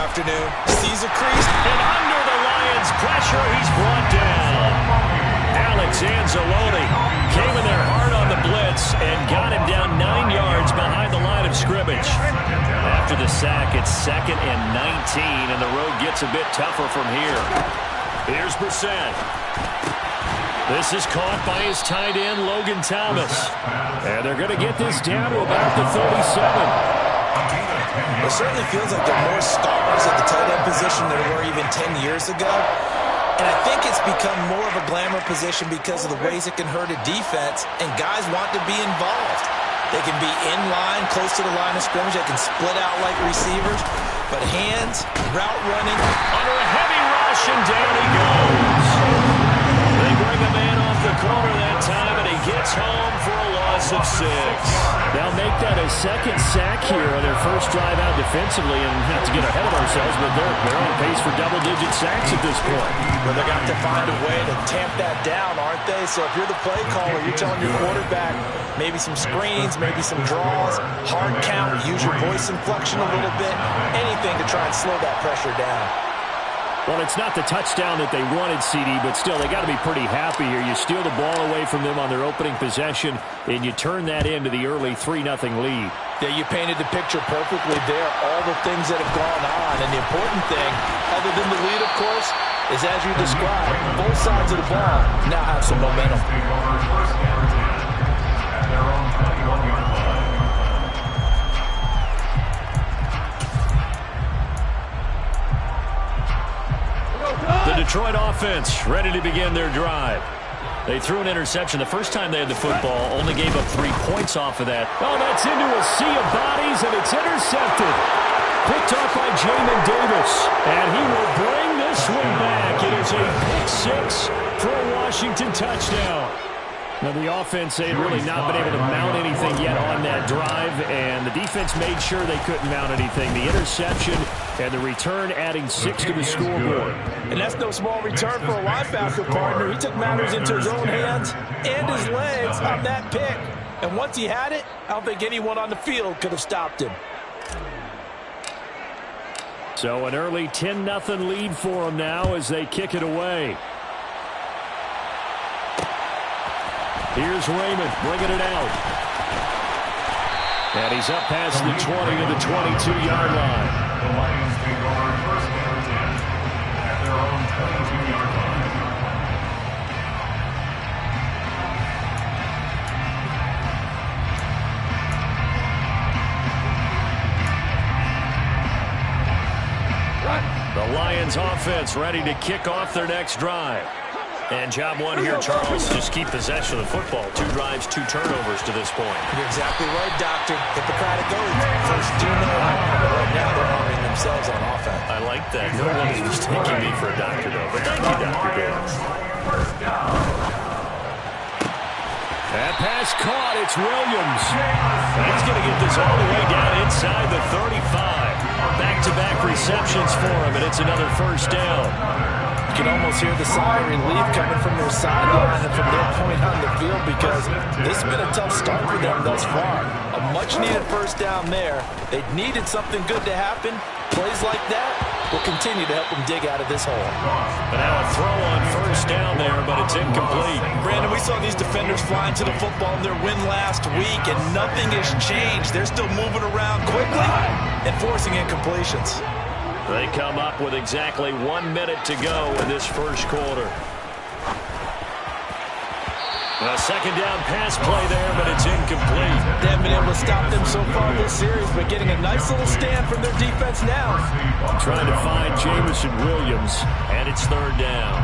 afternoon. Sees a crease. And under the Lions' pressure, he's brought down. Alex Anzalone came in there hard on the blitz and got him down 9 yards behind the line of scrimmage. After the sack, it's 2nd and 19, and the road gets a bit tougher from here. Here's Brissett. This is caught by his tight end, Logan Thomas. And they're going to get this down to about the 37. It certainly feels like there are more stars at the tight end position than there were even 10 years ago. And I think it's become more of a glamour position because of the ways it can hurt a defense, and guys want to be involved. They can be in line, close to the line of scrimmage. They can split out like receivers. But hands, route running. Under a heavy rush, and down he goes. They bring a man off the corner that time, and he gets home for a loss of 6. They'll make that a 2nd sack here on their first drive out defensively, and not to get ahead of ourselves, but they're on pace for double-digit sacks at this point. Well, they're going to have to find a way to tamp that down, aren't they? So if you're the play caller, you're telling your quarterback maybe some screens, maybe some draws, hard count, use your voice inflection a little bit, anything to try and slow that pressure down. Well, it's not the touchdown that they wanted, CD, but still, they got to be pretty happy here. You steal the ball away from them on their opening possession, and you turn that into the early 3-0 lead. Yeah, you painted the picture perfectly there, all the things that have gone on. And the important thing, other than the lead, of course, is as you described, both sides of the ball now have some momentum. The Detroit offense ready to begin their drive. They threw an interception the first time they had the football, only gave up 3 points off of that. Oh, that's into a sea of bodies, and it's intercepted. Picked off by Jamin Davis, and he will bring this one back. It is a pick-6 for a Washington touchdown. Now, the offense, they had really not been able to mount anything yet on that drive, and the defense made sure they couldn't mount anything. The interception and the return adding 6 to the scoreboard. And that's no small return for a linebacker partner. He took matters into his own hands and his legs on that pick. And once he had it, I don't think anyone on the field could have stopped him. So an early 10-0 lead for them now as they kick it away. Here's Raymond bringing it out. And he's up past the 20 to the 22-yard line. The Lions take over first and 10 at their own 22-yard line. The Lions offense ready to kick off their next drive. And job one here, Charles, just keep possession of the football. 2 drives, 2 turnovers to this point. You're exactly right, Doctor. Hippocratic oath. First do no harm, but right now they're harming themselves on offense. I like that. No one is mistaking me for a doctor, though. But thank you, Dr. Davis. That pass caught. It's Williams. He's going to get this all the way down inside the 35. Back-to-back receptions for him, and it's another first down. You can almost hear the sigh of relief coming from their sideline and from their point on the field because this has been a tough start for them thus far. A much-needed first down there. They needed something good to happen. Plays like that will continue to help them dig out of this hole. And now a throw on first down there, but it's incomplete. Brandon, we saw these defenders flying to the football in their win last week, and nothing has changed. They're still moving around quickly and forcing incompletions. They come up with exactly 1 minute to go in this first quarter. A second down pass play there, but it's incomplete. They haven't been able to stop them so far this series, but getting a nice little stand from their defense now. Trying to find Jameson Williams, and it's 3rd down.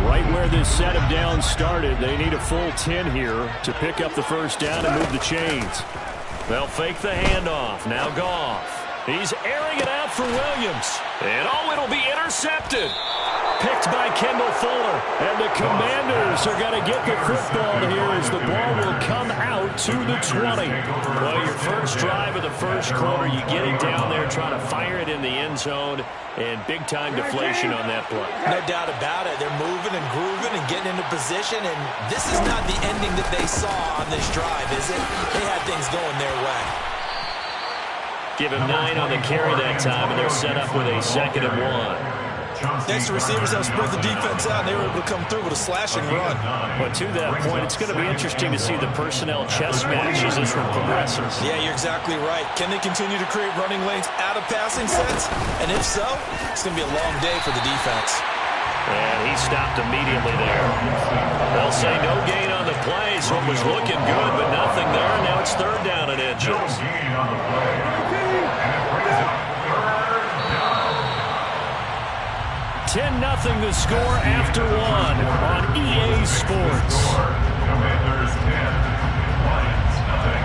Right where this set of downs started, they need a full 10 here to pick up the first down and move the chains. They'll fake the handoff. Now Goff. He's airing it out for Williams. And it'll be intercepted. Picked by Kendall Fuller. And the Commanders are going to get the football here as the ball will come out to the 20. Well, your first drive of the first quarter, you get it down there, trying to fire it in the end zone, and big-time deflation on that play. No doubt about it. They're moving and grooving and getting into position, and this is not the ending that they saw on this drive, is it? They had things going their way. Give him 9 on the carry that time, and they're set up with a 2nd and 1. Next, the receivers have spread the defense out, and they were able to come through with a slashing run. But to that point, it's going to be interesting to see the personnel chess match as this one progresses. Yeah, you're exactly right. Can they continue to create running lanes out of passing sets? And if so, it's going to be a long day for the defense. And he stopped immediately there. They'll say no gain on the play, so it was looking good, but nothing there. Now it's 3rd down and inches. No gain on the play. And it brings up 3rd down. 10-0 the score after 1 on EA Sports. Commanders 10, Lions nothing.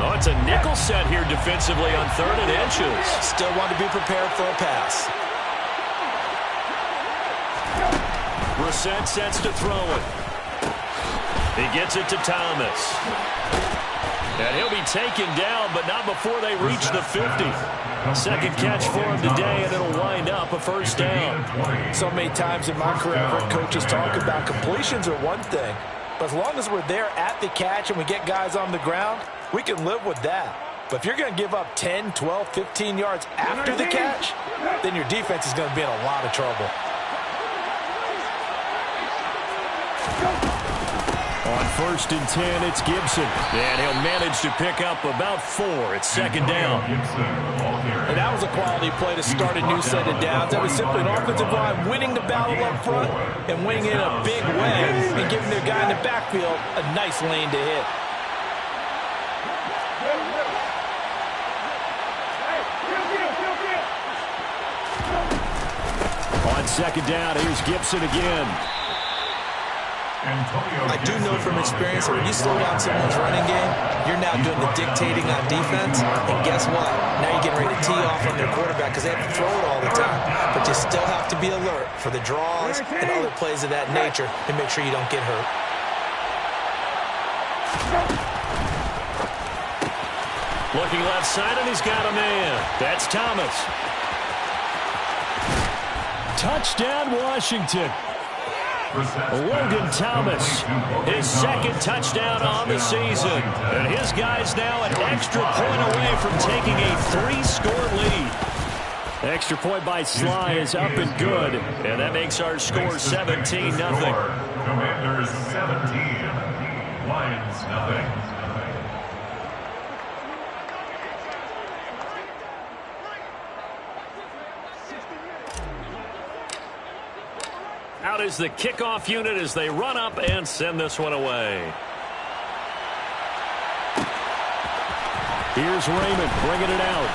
Oh, it's a nickel set here defensively on 3rd and inches. Still want to be prepared for a pass. Brissett sets to throw it. He gets it to Thomas. And he'll be taken down, but not before they reach the 50. 2nd catch for him today, and it'll wind up a 1st down. So many times in my career, I've heard coaches talk about completions are one thing, but as long as we're there at the catch and we get guys on the ground, we can live with that. But if you're going to give up 10, 12, 15 yards after the catch, then your defense is going to be in a lot of trouble. On 1st and 10, it's Gibson. And he'll manage to pick up about 4. It's 2nd down. And that was a quality play to start a new set of downs. That was simply an offensive line winning the battle up front and winning it in a big way and giving their guy in the backfield a nice lane to hit. On 2nd down, here's Gibson again. I do know from experience that when you slow down someone's running game, you're now doing the dictating on defense. And guess what? Now you're getting ready to tee off on their quarterback because they have to throw it all the time. But you still have to be alert for the draws and other plays of that nature and make sure you don't get hurt. Looking left side, and he's got a man. That's Thomas. Touchdown, Washington. Logan Thomas, his 2nd touchdown on the season. And his guys now an extra point away from taking a 3-score lead. Extra point by Sly is up and good. And that makes our score 17-0. Commanders 17, Lions nothing. Out is the kickoff unit as they run up and send this one away. Here's Raymond bringing it out.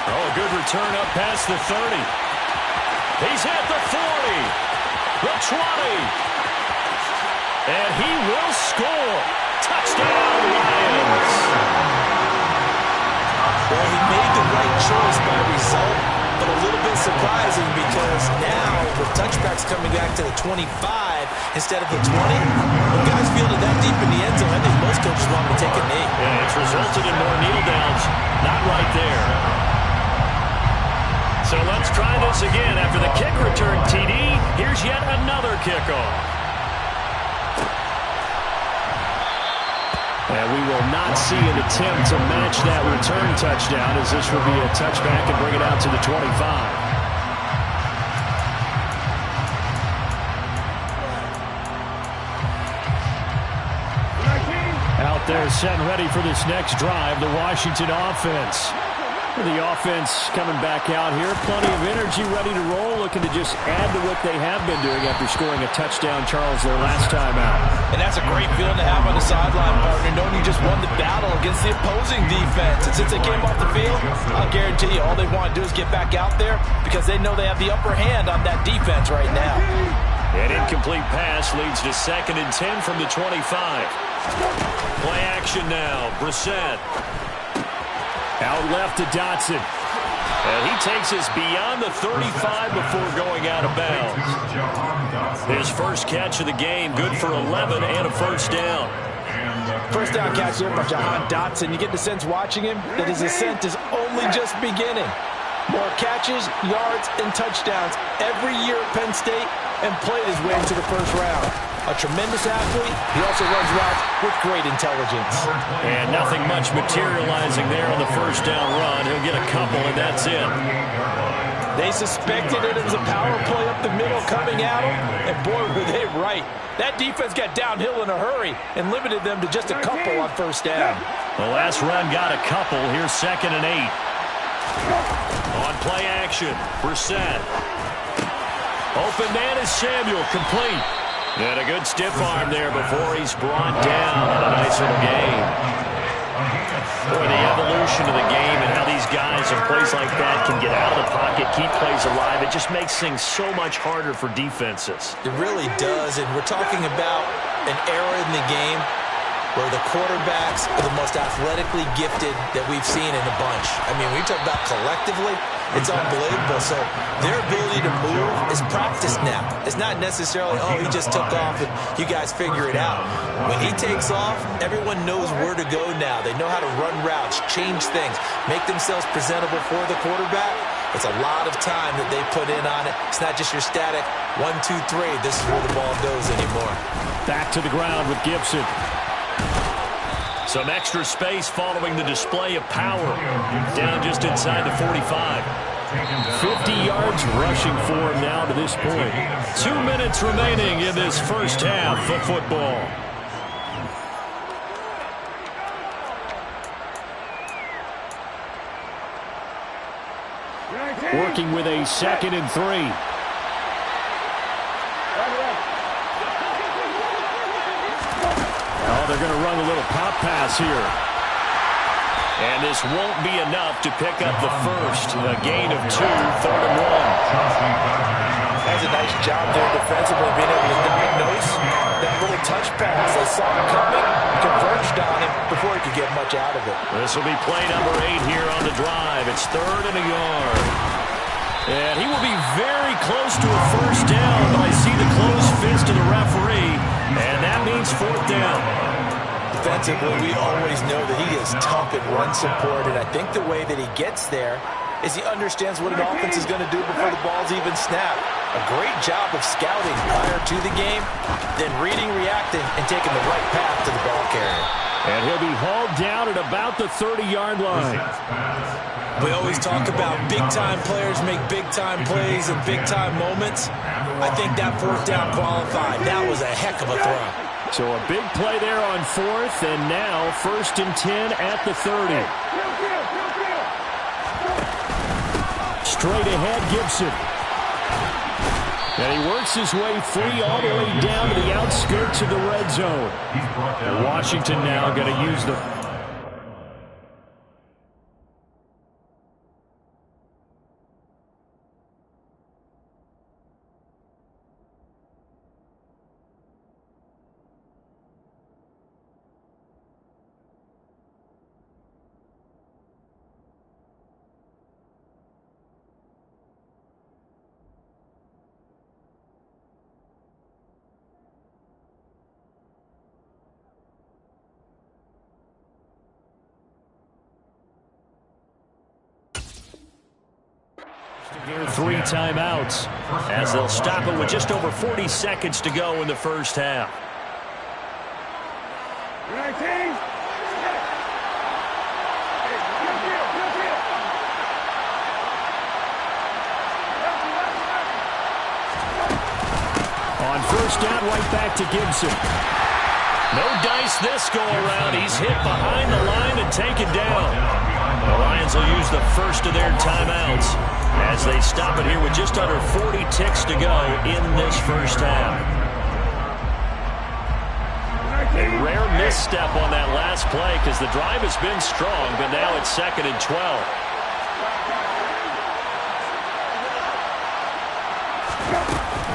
Oh, a good return up past the 30. He's at the 40, the 20, and he will score. Touchdown, Lions. Well, he made the right choice by result, but a little bit surprising because now with touchbacks coming back to the 25 instead of the 20, when guys fielded that deep in the end zone, I think most coaches want to take a knee. Yeah, it's resulted in more kneel downs. Not right there. So let's try this again. After the kick return TD, here's yet another kickoff. And we will not see an attempt to match that return touchdown, as this will be a touchback and bring it out to the 25. Out there set and ready for this next drive, the Washington offense. The offense coming back out here. Plenty of energy, ready to roll, looking to just add to what they have been doing after scoring a touchdown, Charles, their last time out. And that's a great feeling to have on the sideline, partner, knowing you just won the battle against the opposing defense. And since they came off the field, I'll guarantee you all they want to do is get back out there because they know they have the upper hand on that defense right now. An incomplete pass leads to 2nd and 10 from the 25. Play action now. Brissett. Out left to Dotson. And he takes us beyond the 35 before going out of bounds. His first catch of the game, good for 11 and a 1st down. First down catch here by Jahan Dotson. You get the sense watching him that his ascent is only just beginning. More catches, yards, and touchdowns every year at Penn State and played his way into the first round. A tremendous athlete, he also runs routes with great intelligence. And nothing much materializing there on the first down run. He'll get a couple, and that's it. They suspected it as a power play up the middle coming at him, and boy, were they right. That defense got downhill in a hurry and limited them to just a couple on first down. The last run got a couple. Here's 2nd and 8. On play action, Brissett. Open man is Samuel, complete. And a good stiff arm there before he's brought down on a nice little gain. Boy, the evolution of the game and how these guys in plays like that can get out of the pocket, keep plays alive, it just makes things so much harder for defenses. It really does, and we're talking about an era in the game where the quarterbacks are the most athletically gifted that we've seen in a bunch. I mean, when you talk about collectively, it's unbelievable. So their ability to move is practiced now. It's not necessarily, oh, he just took off and you guys figure it out. When he takes off, everyone knows where to go now. They know how to run routes, change things, make themselves presentable for the quarterback. It's a lot of time that they put in on it. It's not just your static 1, 2, 3. This is where the ball goes anymore. Back to the ground with Gibson. Some extra space following the display of power. Down just inside the 45. 50 yards rushing for him now to this point. 2 minutes remaining in this first half of football. Working with a 2nd and 3. Oh, they're going to run a little pop pass here. And this won't be enough to pick up the first. A gain of 2, 3rd and 1. That's a nice job there defensively, being able to diagnose that little touch pass. They saw it coming, converged on him before he could get much out of it. This will be play number 8 here on the drive. It's 3rd and a yard. And he will be very close to a first down, but I see the closed fist of the referee, and that means 4th down. Defensively, we always know that he is tough at run support, and I think the way that he gets there is he understands what an offense is going to do before the ball's even snapped. A great job of scouting prior to the game, then reading, reacting, and taking the right path to the ball carrier. And he'll be hauled down at about the 30-yard line. We always talk about big-time players make big-time plays and big-time moments. I think that 4th down qualified. That was a heck of a throw. So a big play there on 4th, and now 1st and 10 at the 30. Straight ahead, Gibson. And he works his way free all the way down to the outskirts of the red zone. Washington now going to use the... Here, 3 timeouts as they'll stop it with just over 40 seconds to go in the first half. On first down, right back to Gibson. No dice this go around. He's hit behind the line and taken down. The Lions will use the first of their timeouts as they stop it here with just under 40 ticks to go in this first half. A rare misstep on that last play because the drive has been strong, but now it's 2nd and 12.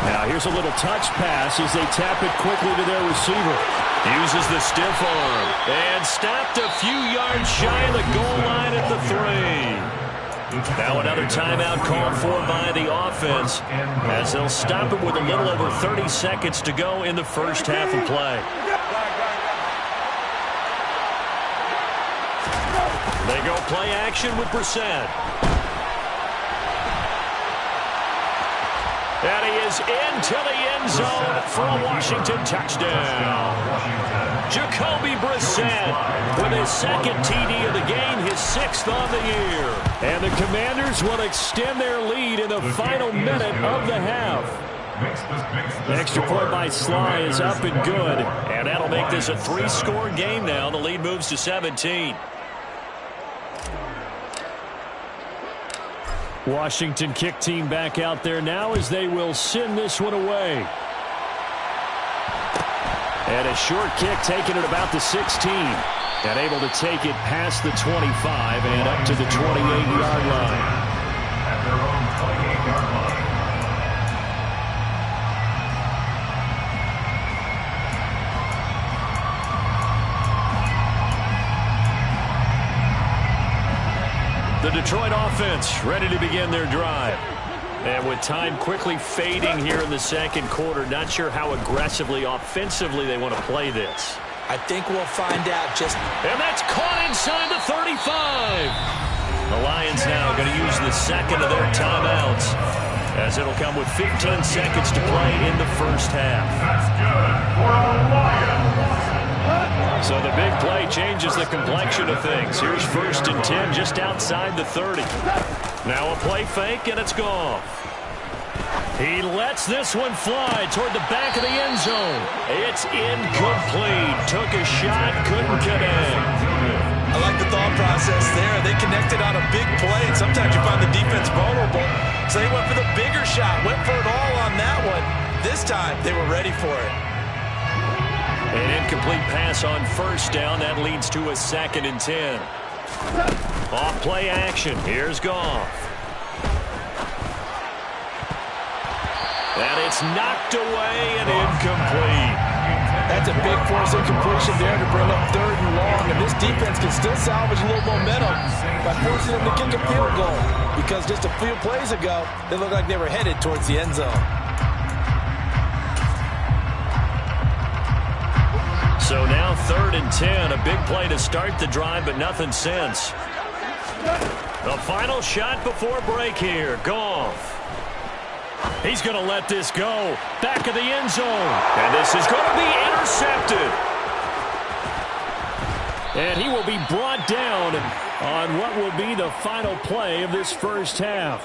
Now here's a little touch pass as they tap it quickly to their receiver. Uses the stiff arm and stopped a few yards shy of the goal line at the 3. Now another timeout called for by the offense as they'll stop it with a little over 30 seconds to go in the first half of play. They go play action with Brissett. And he is into the end zone for a Washington touchdown. Jacoby Brissett with his second TD of the game, his 6th on the year. And the Commanders will extend their lead in the final minute of the half. The extra point by Sly is up and good. And that'll make this a 3-score game now. The lead moves to 17. Washington kick team back out there now as they will send this one away. And a short kick taken at about the 16. And able to take it past the 25 and up to the 28-yard line. At their own 28-yard line. The Detroit offense ready to begin their drive. And with time quickly fading here in the second quarter, not sure how aggressively, offensively they want to play this. I think we'll find out just... And that's caught inside the 35. The Lions now going to use the second of their timeouts, as it'll come with 15 seconds to play in the first half. That's good for the Lions. So the big play changes the complexion of things. Here's 1st and 10 just outside the 30. Now a play fake, and it's gone. He lets this one fly toward the back of the end zone. It's incomplete. Took a shot, couldn't connect. I like the thought process there. They connected on a big play, and sometimes you find the defense vulnerable. So they went for the bigger shot, went for it all on that one. This time, they were ready for it. An incomplete pass on 1st down. That leads to a 2nd and 10. Off play action. Here's Goff. And it's knocked away and incomplete. That's a big force incompletion there to bring up 3rd and long. And this defense can still salvage a little momentum by forcing them to kick a field goal. Because just a few plays ago, they looked like they were headed towards the end zone. So now 3rd and 10, a big play to start the drive, but nothing since. The final shot before break here, Goff. He's going to let this go. Back of the end zone. And this is going to be intercepted. And he will be brought down on what will be the final play of this first half.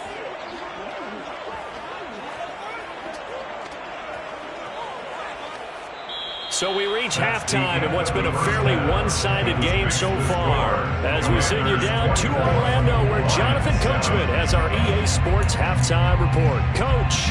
So we reach halftime in what's been a fairly one-sided game so far, as we send you down to Orlando, where Jonathan Coachman has our EA Sports Halftime Report. Coach.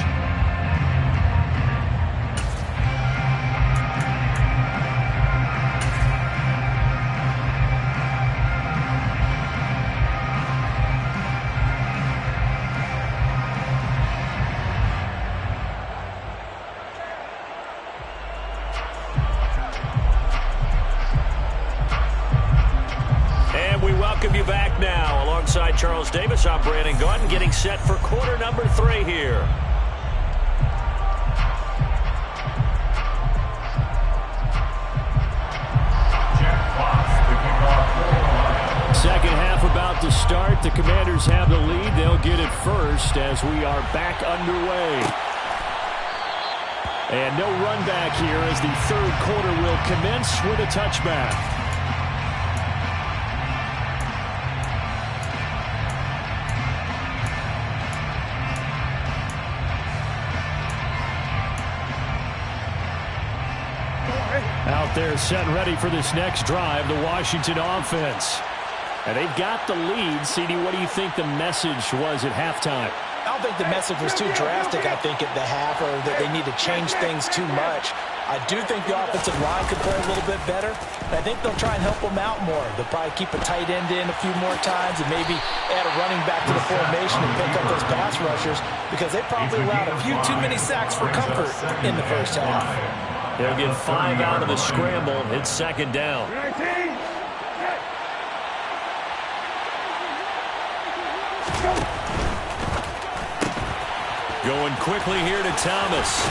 You back now alongside Charles Davis. I'm Brandon Gaudin, getting set for quarter number 3 here. Second half about to start. The Commanders have the lead. They'll get it first as we are back underway. And no run back here as the 3rd quarter will commence with a touchback. Out there set ready for this next drive, the Washington offense. And they've got the lead. CD, what do you think the message was at halftime? I don't think the message was too drastic, I think, at the half, or that they need to change things too much. I do think the offensive line could play a little bit better. And I think they'll try and help them out more. They'll probably keep a tight end in a few more times and maybe add a running back to the formation and pick up those pass rushers, because they probably allowed a few too many sacks for comfort in the first half. They'll get 5 out of the scramble. It's 2nd down. Going quickly here to Thomas.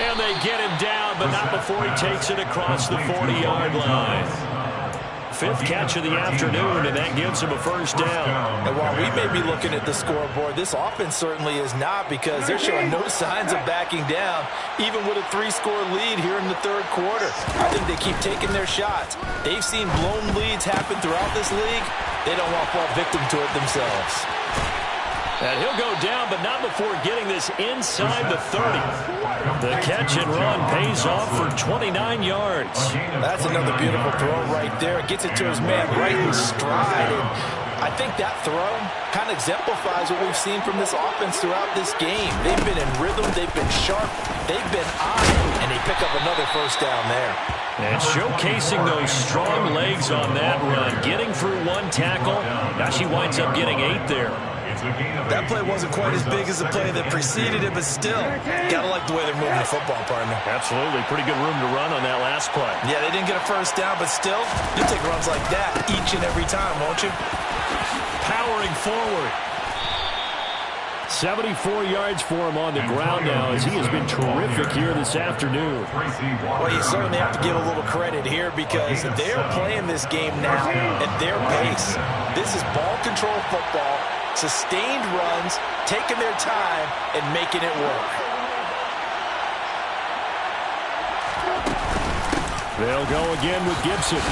And they get him down, but not before he takes it across the 40-yard line. Fifth catch of the afternoon, and that gives him a first down. And while we may be looking at the scoreboard, this offense certainly is not, because they're showing no signs of backing down, even with a 3-score lead here in the third quarter. I think they keep taking their shots. They've seen blown leads happen throughout this league. They don't want to fall victim to it themselves. And he'll go down, but not before getting this inside the 30. The catch and run pays off for 29 yards. That's another beautiful throw right there. It gets it to his man right in stride. And I think that throw kind of exemplifies what we've seen from this offense throughout this game. They've been in rhythm. They've been sharp. They've been on it. And they pick up another first down there. And showcasing those strong legs on that run. Getting through one tackle. Now she winds up getting 8 there. That play wasn't quite as big as the play that preceded it, but still, gotta like the way they're moving the football, partner. Absolutely. Pretty good room to run on that last play. Yeah, they didn't get a first down, but still, you'll take runs like that each and every time, won't you? Powering forward. 74 yards for him on the ground now, as he has been terrific here this afternoon. Well, you certainly have to give a little credit here, because they're playing this game now at their pace. This is ball control football, sustained runs, taking their time, and making it work. They'll go again with Gibson.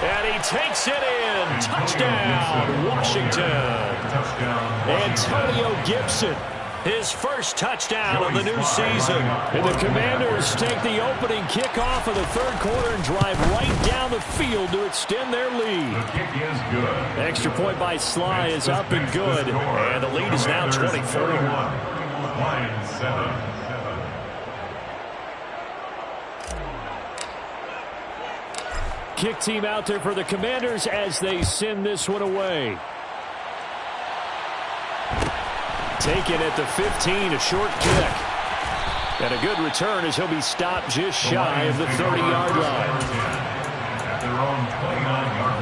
And he takes it in. Touchdown, Washington. Antonio Gibson, his first touchdown of the new season. And the Commanders take the opening kickoff of the third quarter and drive right down the field to extend their lead. The kick is good. Extra point by Sly is up and good. And the lead is now 24. Lions 7. Kick team out there for the Commanders as they send this one away. Taken at the 15, a short kick. And a good return as he'll be stopped just shy of the 30-yard line. At their own 29-yard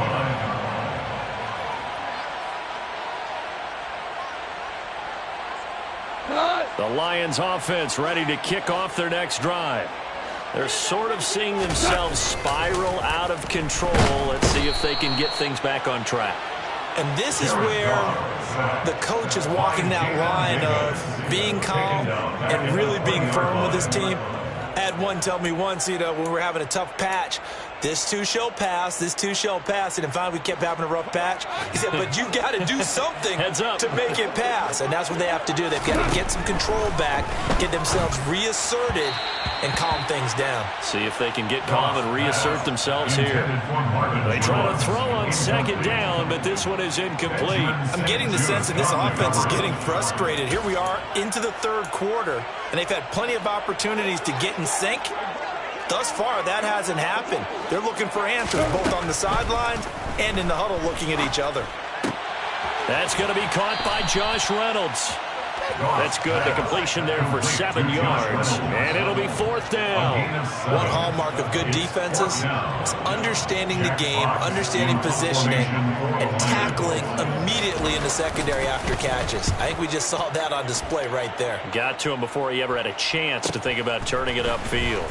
line. The Lions offense ready to kick off their next drive. They're sort of seeing themselves spiral out of control. Let's see if they can get things back on track. And this is where the coach is walking that line of being calm and really being firm with his team. I had one tell me once, when we were having a tough patch, this too shall pass, this too shall pass. And finally we kept having a rough patch. He said, but you got to do something to make it pass. And that's what they have to do. They've got to get some control back, get themselves reasserted, and calm things down. See if they can get calm and reassert themselves here. They try to throw on second down, but this one is incomplete. I'm getting the sense that this offense is getting frustrated. Here we are into the third quarter, and they've had plenty of opportunities to get in sync. Thus far, that hasn't happened. They're looking for answers, both on the sidelines and in the huddle, looking at each other. That's going to be caught by Josh Reynolds. That's good. The completion there for 7 yards. And it'll be fourth down. One hallmark of good defenses is understanding the game, understanding positioning, and tackling immediately in the secondary after catches. I think we just saw that on display right there. Got to him before he ever had a chance to think about turning it upfield.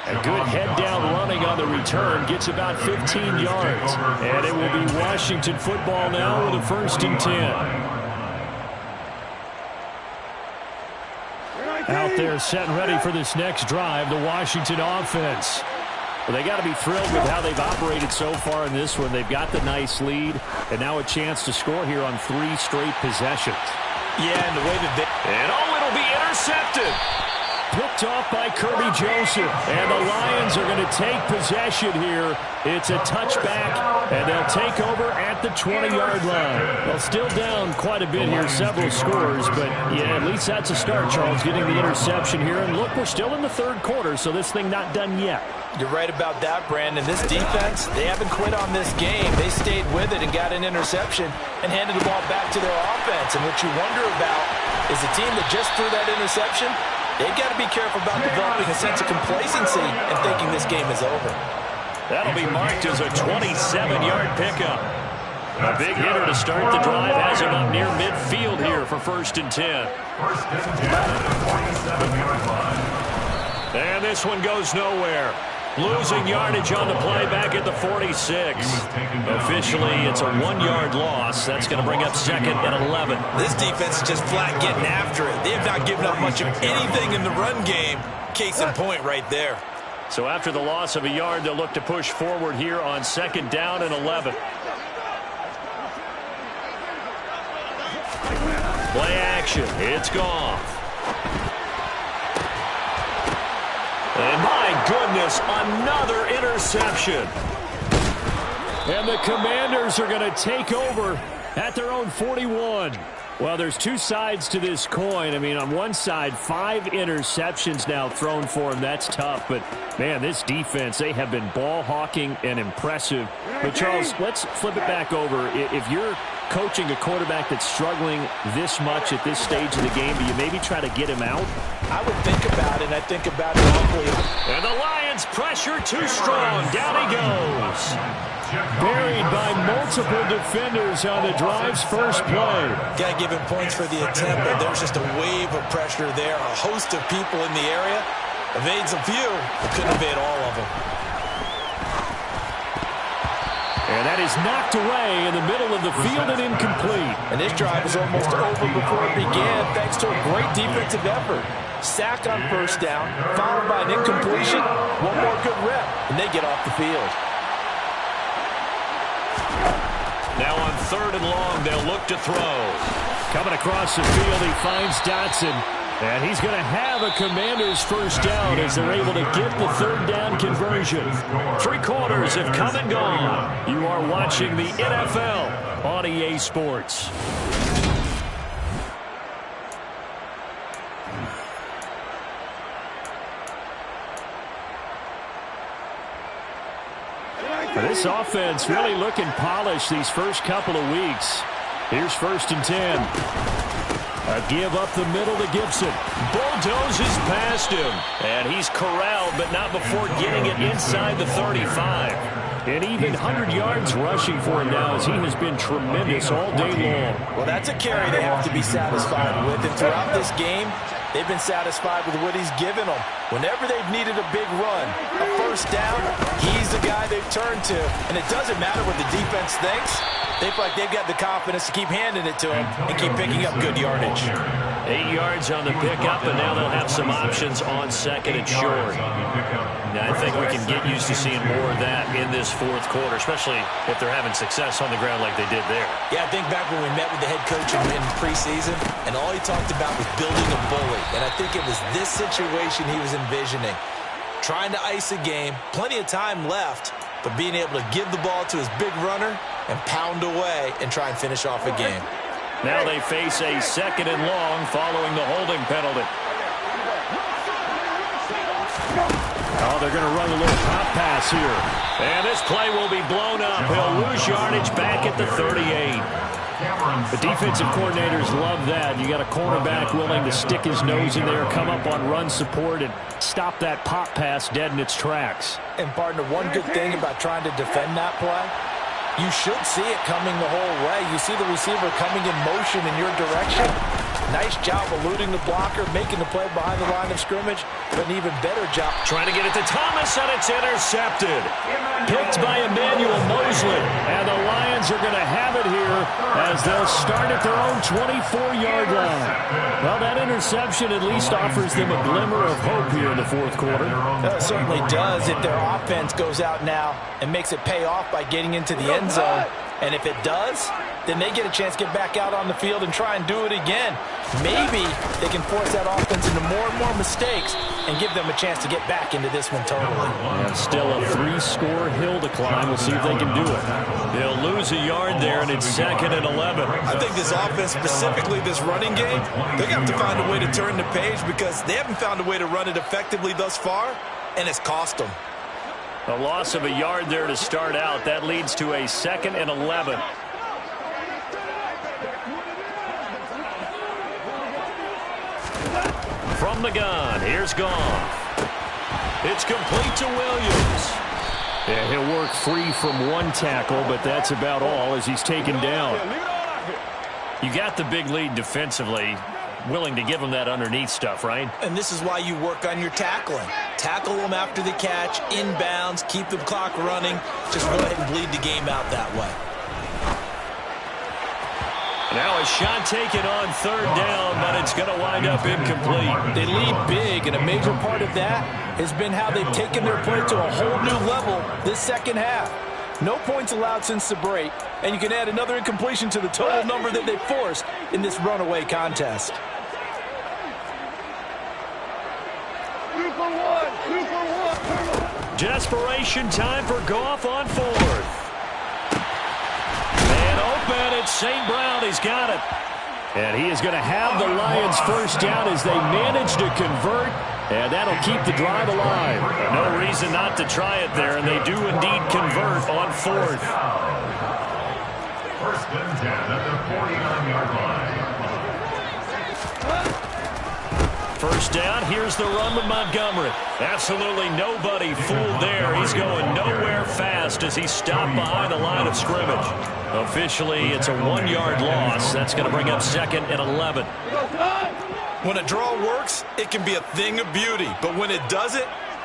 A good head-down running on the return gets about 15 yards. And it will be Washington football now with a 1st and 10. Out there set and ready for this next drive, the Washington offense. Well, they got to be thrilled with how they've operated so far in this one. They've got the nice lead, and now a chance to score here on 3 straight possessions. Yeah, and the way that it'll be intercepted. Picked off by Kirby Joseph. And the Lions are going to take possession here. It's a touchback, and they'll take over at the 20-yard line. Well, still down quite a bit here, several scores, but yeah, at least that's a start, Charles, getting the interception here. And look, we're still in the third quarter, so this thing not done yet. You're right about that, Brandon. This defense, they haven't quit on this game. They stayed with it and got an interception and handed the ball back to their offense. And what you wonder about is the team that just threw that interception, they've got to be careful about developing a sense of complacency and thinking this game is over. That'll be marked as a 27-yard pickup. A big hitter to start the drive has him up near midfield here for 1st and 10. First and 10 at the 27-yard line. And this one goes nowhere. Losing yardage on the play back at the 46. Officially, it's a 1-yard loss. That's going to bring up 2nd and 11. This defense is just flat getting after it. They have not given up much of anything in the run game. Case in point right there. So after the loss of a yard, they'll look to push forward here on 2nd down and 11. Play action. It's Goff. And my goodness, another interception. And the Commanders are going to take over at their own 41. Well, there's two sides to this coin. I mean, on one side, 5 interceptions now thrown for him. That's tough. But, man, this defense, they have been ball hawking and impressive. But, Charles, let's flip it back over. If you're coaching a quarterback that's struggling this much at this stage of the game, do you maybe try to get him out? I would think about it, and I think about it humbly. And the Lions pressure too strong. Down he goes. Buried by multiple defenders on the drive's first play. Got to give him points for the attempt, but there's just a wave of pressure there. A host of people in the area. Evades a few, but couldn't evade all of them. And that is knocked away in the middle of the field and incomplete. And this drive was almost over before it began, thanks to a great defensive effort. Sack on first down, followed by an incompletion. One more good rep, and they get off the field. Now on 3rd and long, they'll look to throw. Coming across the field, he finds Dotson. And he's going to have a Commanders first down as they're able to get the 3rd down conversion. 3 quarters have come and gone. You are watching the NFL on EA Sports. This offense really looking polished these first couple of weeks. Here's 1st and 10. A give up the middle to Gibson. Bulldozes past him. And he's corralled, but not before getting it inside the 35. And even 100 yards rushing for him now as he has been tremendous all day long. Well, that's a carry they have to be satisfied with. And throughout this game, they've been satisfied with what he's given them. Whenever they've needed a big run, a first down, he's the guy they've turned to. And it doesn't matter what the defense thinks. They feel like they've got the confidence to keep handing it to him and keep picking up good yardage. 8 yards on the pickup, and now they'll have some options on 2nd and short. Now, I think we can get used to seeing more of that in this 4th quarter, especially if they're having success on the ground like they did there. Yeah, I think back when we met with the head coach in preseason, and all he talked about was building a bully. And I think it was this situation he was envisioning. Trying to ice a game, plenty of time left, but being able to give the ball to his big runner and pound away and try and finish off a game. Now they face a 2nd and long following the holding penalty. Oh, they're going to run a little pop pass here. And this play will be blown up. He'll lose yardage back at the 38. The defensive coordinators love that. You got a cornerback willing to stick his nose in there, come up on run support, and stop that pop pass dead in its tracks. And, partner, one good thing about trying to defend that play, you should see it coming the whole way. You see the receiver coming in motion in your direction. Nice job eluding the blocker, making the play behind the line of scrimmage, but an even better job trying to get it to Thomas, and it's intercepted. Picked by Emmanuel Mosley, and the Lions are going to have it here as they'll start at their own 24-yard line. Well, that interception at least offers them a glimmer of hope here in the 4th quarter. It certainly does if their offense goes out now and makes it pay off by getting into the end zone. And if it does, then they get a chance to get back out on the field and try and do it again. Maybe they can force that offense into more and more mistakes and give them a chance to get back into this one totally. And still a 3-score hill to climb. We'll see if they can do it. They'll lose a yard there, and it's 2nd and 11. I think this offense, specifically this running game, they're going to have to find a way to turn the page because they haven't found a way to run it effectively thus far, and it's cost them. A loss of a yard there to start out. That leads to a 2nd and 11. From the gun, here's Goff. It's complete to Williams. Yeah, he'll work free from one tackle, but that's about all as he's taken down. You got the big lead defensively. willing to give them that underneath stuff, right? And this is why you work on your tackling. Tackle them after the catch, inbounds, keep the clock running. Just go ahead and bleed the game out that way. Now a shot taken on third down, but it's going to wind up incomplete. They lead big, and a major part of that has been how they've taken their play to a whole new level this second half. No points allowed since the break, and you can add another incompletion to the total number that they forced in this runaway contest. 2 for 1. Desperation time for Goff on fourth. And open, it's St. Brown. He's got it. And he is going to have the Lions first down as they manage to convert. And that'll keep the drive alive. No reason not to try it there, and they do indeed convert on fourth. First and 10 at the 49-yard line. First down, here's the run with Montgomery. Absolutely nobody fooled there. He's going nowhere fast as he's stopped behind the line of scrimmage. Officially, it's a 1-yard loss. That's going to bring up 2nd and 11. When a draw works, it can be a thing of beauty. But when it doesn't,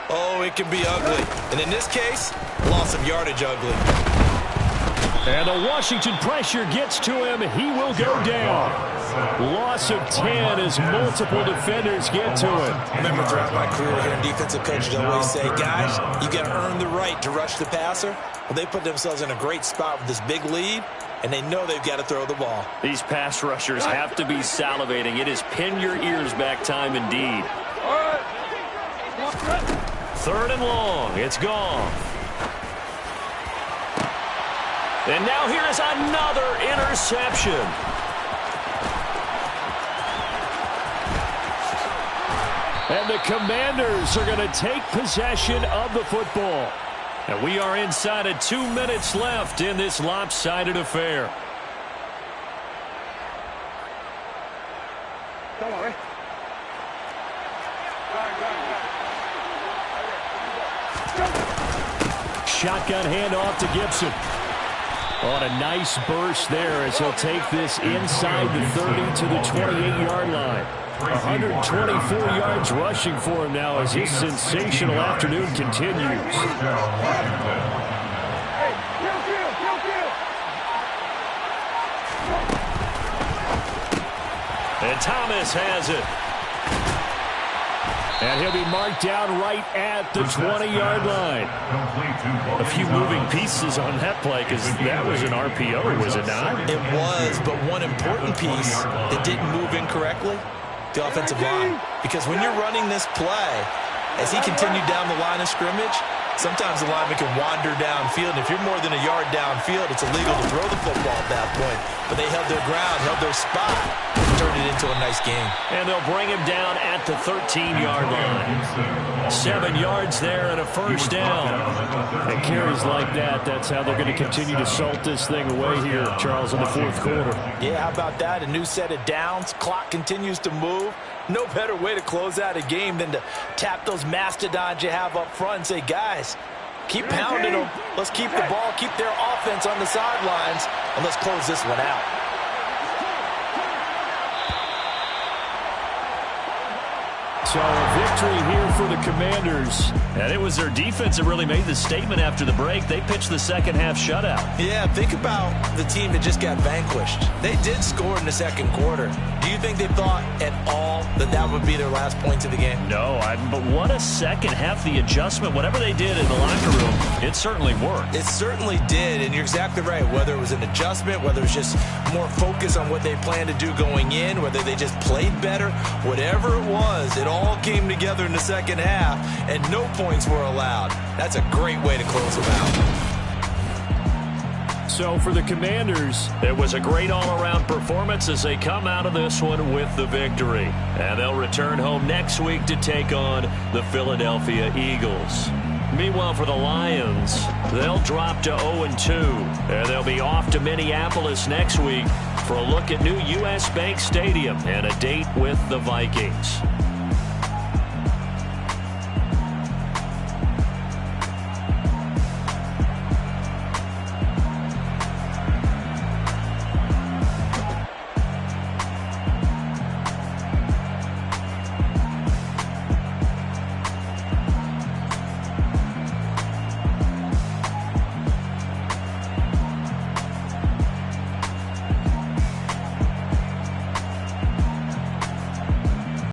oh, it can be ugly. And in this case, loss of yardage ugly. And the Washington pressure gets to him. He will go down. Loss of 10 as multiple defenders get to him. I remember throughout my career here in defensive coaches always say, guys, you got to earn the right to rush the passer. Well, they put themselves in a great spot with this big lead, and they know they've got to throw the ball. These pass rushers have to be salivating. It is pin your ears back time indeed. 3rd and long. It's gone. And now here is another interception. And the Commanders are going to take possession of the football. And we are inside of 2 minutes left in this lopsided affair. Shotgun handoff to Gibson. On a nice burst there as he'll take this inside the 30 to the 28-yard line. 124 yards rushing for him now as his sensational afternoon continues. And Thomas has it. And he'll be marked down right at the 20-yard line. A few moving pieces on that play because that was an RPO, was it not? It was, but one important piece that didn't move incorrectly, the offensive line. Because when you're running this play, as he continued down the line of scrimmage, sometimes the lineman can wander downfield. And if you're more than a yard downfield, it's illegal to throw the football at that point. But they held their ground, held their spot, and turned it into a nice game. And they'll bring him down at the 13-yard line. 7 yards there and a first down. And carries like that, that's how they're going to continue to salt this thing away here, Charles, in the fourth quarter. Yeah, how about that? A new set of downs. Clock continues to move. No better way to close out a game than to tap those mastodons you have up front and say, guys, keep pounding them. Let's keep the ball, keep their offense on the sidelines, and let's close this one out. So a victory here for the Commanders. And it was their defense that really made the statement after the break. They pitched the second half shutout. Yeah, think about the team that just got vanquished. They did score in the second quarter. Do you think they thought at all that that would be their last points of the game? No, but what a second half. The adjustment, whatever they did in the locker room, it certainly worked. It certainly did, and you're exactly right. Whether it was an adjustment, whether it was just more focus on what they planned to do going in, whether they just played better, whatever it was, it all came together in the second half, and no points were allowed. That's a great way to close them out. So for the Commanders, it was a great all-around performance as they come out of this one with the victory. And they'll return home next week to take on the Philadelphia Eagles. Meanwhile, for the Lions, they'll drop to 0-2. And they'll be off to Minneapolis next week for a look at new U.S. Bank Stadium and a date with the Vikings.